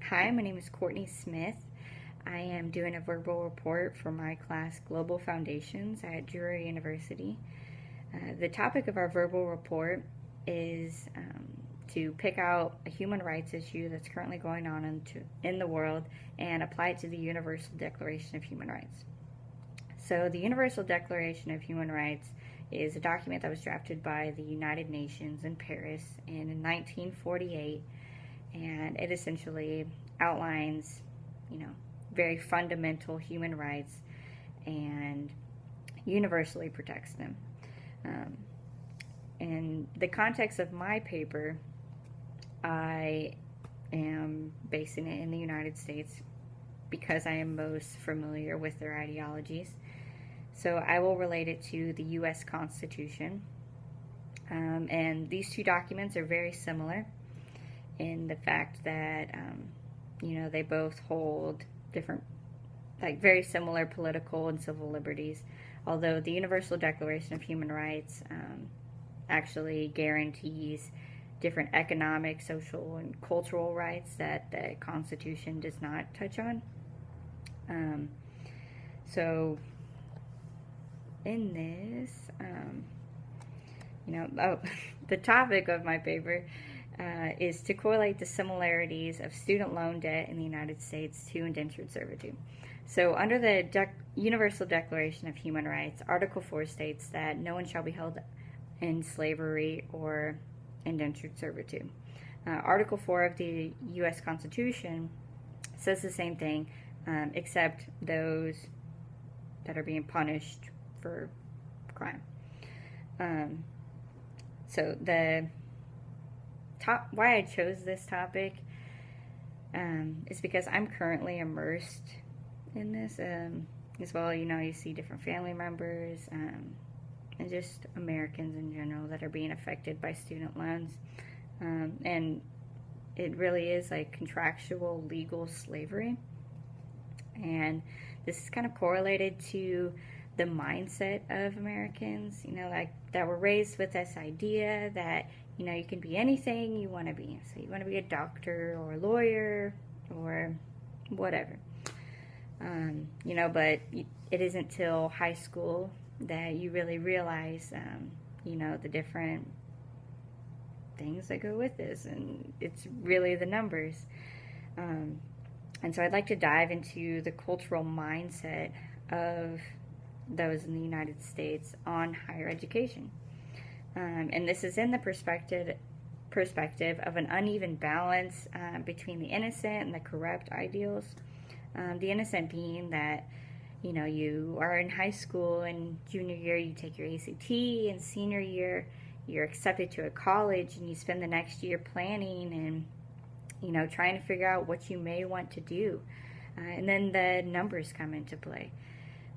Hi, my name is Courtney Smith. I am doing a verbal report for my class Global Foundations at Drury University. The topic of our verbal report is to pick out a human rights issue that's currently going on in the world and apply it to the Universal Declaration of Human Rights. So the Universal Declaration of Human Rights is a document that was drafted by the United Nations in Paris in 1948, and it essentially outlines, very fundamental human rights and universally protects them. In the context of my paper, I am basing it in the United States because I am most familiar with their ideologies. So I will relate it to the U.S. Constitution. And these two documents are very similar in the fact that, they both hold different, very similar political and civil liberties, although the Universal Declaration of Human Rights actually guarantees different economic, social, and cultural rights that the Constitution does not touch on. So in this, the topic of my paper is to correlate the similarities of student loan debt in the United States to indentured servitude. So under the Universal Declaration of Human Rights, Article 4 states that no one shall be held in slavery or indentured servitude. Article 4 of the U.S. Constitution says the same thing, except those that are being punished for crime. So why I chose this topic is because I'm currently immersed in this as well. You see different family members and just Americans in general that are being affected by student loans, and it really is like contractual legal slavery, and this is kind of correlated to the mindset of Americans, that were raised with this idea that, you can be anything you want to be. So you want to be a doctor or a lawyer or whatever. But it isn't till high school that you really realize, the different things that go with this. And it's really the numbers. And so I'd like to dive into the cultural mindset of those in the United States on higher education. And this is in the perspective of an uneven balance between the innocent and the corrupt ideals. The innocent being that, you are in high school and junior year you take your ACT, and senior year you're accepted to a college and you spend the next year planning and, trying to figure out what you may want to do. And then the numbers come into play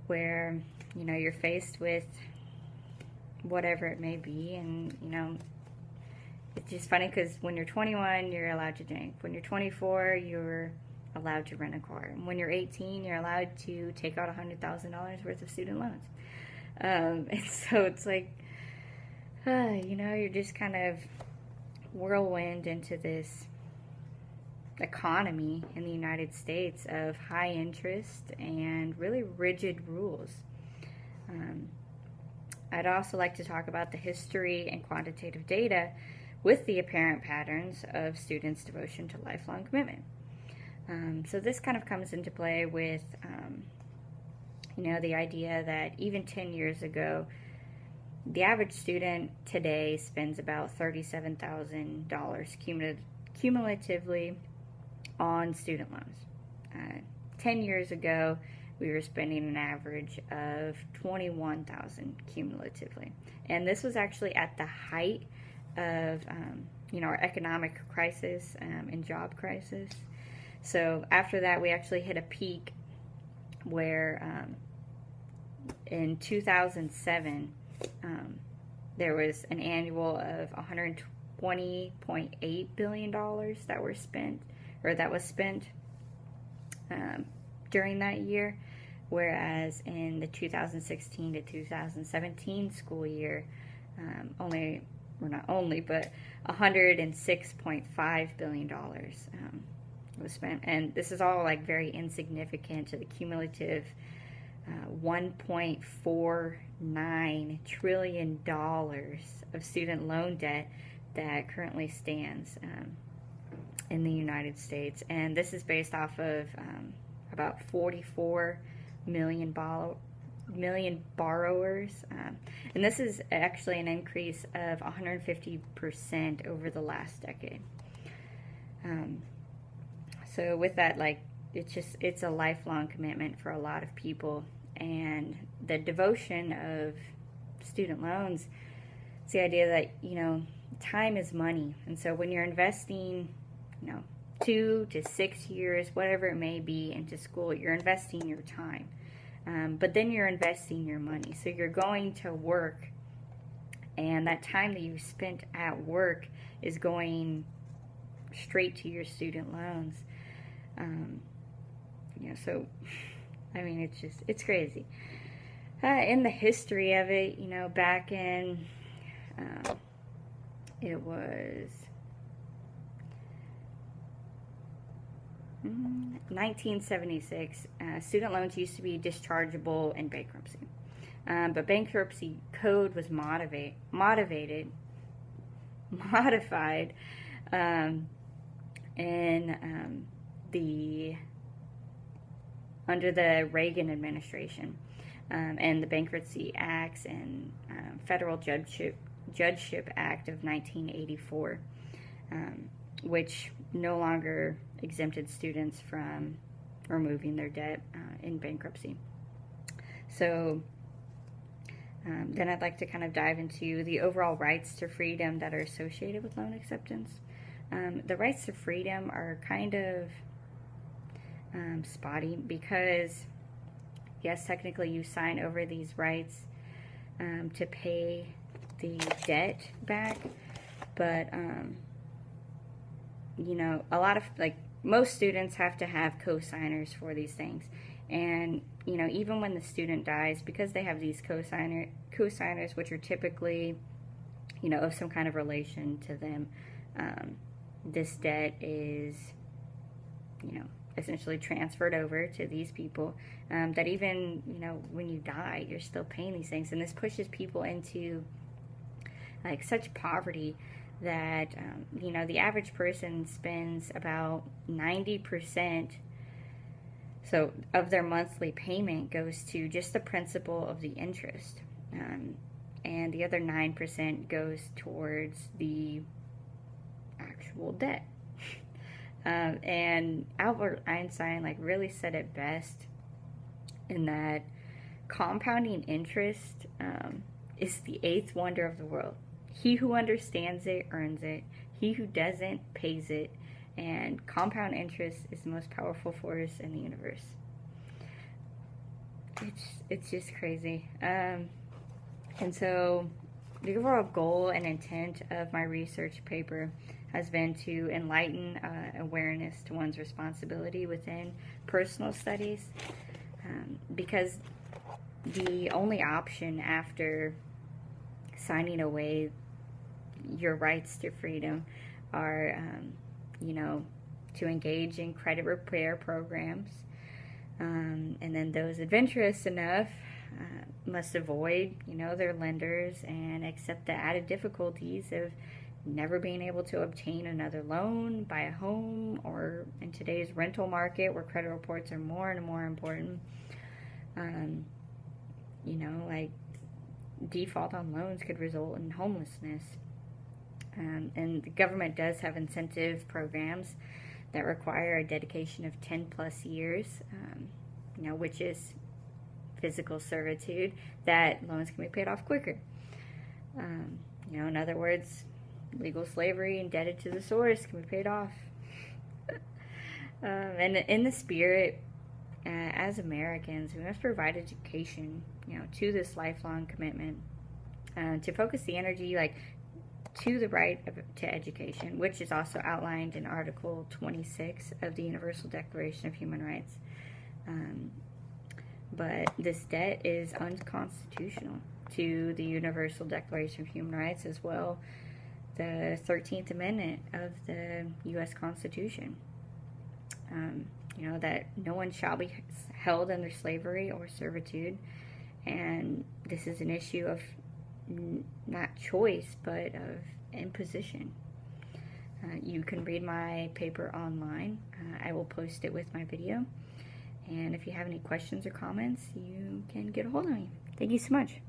where, you're faced with whatever it may be, and it's just funny because when you're 21 you're allowed to drink, when you're 24 you're allowed to rent a car, and when you're 18 you're allowed to take out $100,000 worth of student loans, and so it's like you're just kind of whirlwind into this economy in the United States of high interest and really rigid rules. I'd also like to talk about the history and quantitative data with the apparent patterns of students' devotion to lifelong commitment. So this kind of comes into play with, the idea that even 10 years ago, the average student today spends about $37,000 cumulatively on student loans. 10 years ago, we were spending an average of $21,000 cumulatively. And this was actually at the height of, our economic crisis and job crisis. So after that, we actually hit a peak where in 2007, there was an annual of $120.8 billion that was spent during that year, whereas in the 2016 to 2017 school year, $106.5 billion was spent. And this is all like very insignificant to the cumulative $1.49 trillion of student loan debt that currently stands in the United States. And this is based off of about 44 million borrowers. And this is actually an increase of 150% over the last decade. So with that, like, it's a lifelong commitment for a lot of people. And the devotion of student loans, it's the idea that, you know, time is money. And so when you're investing, you know, 2 to 6 years, whatever it may be, into school, you're investing your time. But then you're investing your money. So you're going to work, and that time that you spent at work is going straight to your student loans. You know, so, I mean, it's crazy. In the history of it, you know, back in, it was 1976, student loans used to be dischargeable in bankruptcy. But bankruptcy code was modified under the Reagan administration, and the Bankruptcy Acts and Federal Judgeship Act of 1984, which no longer exempted students from removing their debt in bankruptcy. So then I'd like to kind of dive into the overall rights to freedom that are associated with loan acceptance. The rights to freedom are kind of spotty because, yes, technically you sign over these rights to pay the debt back, but you know, a lot of, like, most students have to have co-signers for these things. And, you know, even when the student dies, because they have these co-signers, which are typically, you know, of some kind of relation to them, this debt is, you know, essentially transferred over to these people, that even, you know, when you die, you're still paying these things. And this pushes people into, like, such poverty that, you know, the average person spends about 90% of their monthly payment goes to just the principal of the interest. And the other 9% goes towards the actual debt. And Albert Einstein, like, really said it best in that compounding interest is the 8th wonder of the world. He who understands it earns it. He who doesn't pays it. And compound interest is the most powerful force in the universe. It's just crazy. And so the overall goal and intent of my research paper has been to enlighten awareness to one's responsibility within personal studies, because the only option after signing away your rights to freedom are, you know, to engage in credit repair programs, and then those adventurous enough must avoid, you know, their lenders and accept the added difficulties of never being able to obtain another loan, buy a home, or in today's rental market where credit reports are more and more important, you know, like, default on loans could result in homelessness. And the government does have incentive programs that require a dedication of 10 plus years, you know, which is physical servitude, that loans can be paid off quicker. You know, in other words, legal slavery, indebted to the source, can be paid off. And in the spirit, as Americans, we must provide education, you know, to this lifelong commitment, to focus the energy, like, to the right to education, which is also outlined in Article 26 of the Universal Declaration of Human Rights. But this debt is unconstitutional to the Universal Declaration of Human Rights, as well the 13th Amendment of the U.S. Constitution. you know, that no one shall be held under slavery or servitude. And this is an issue of not choice, but of imposition. You can read my paper online. I will post it with my video. And if you have any questions or comments, you can get a hold of me. Thank you so much.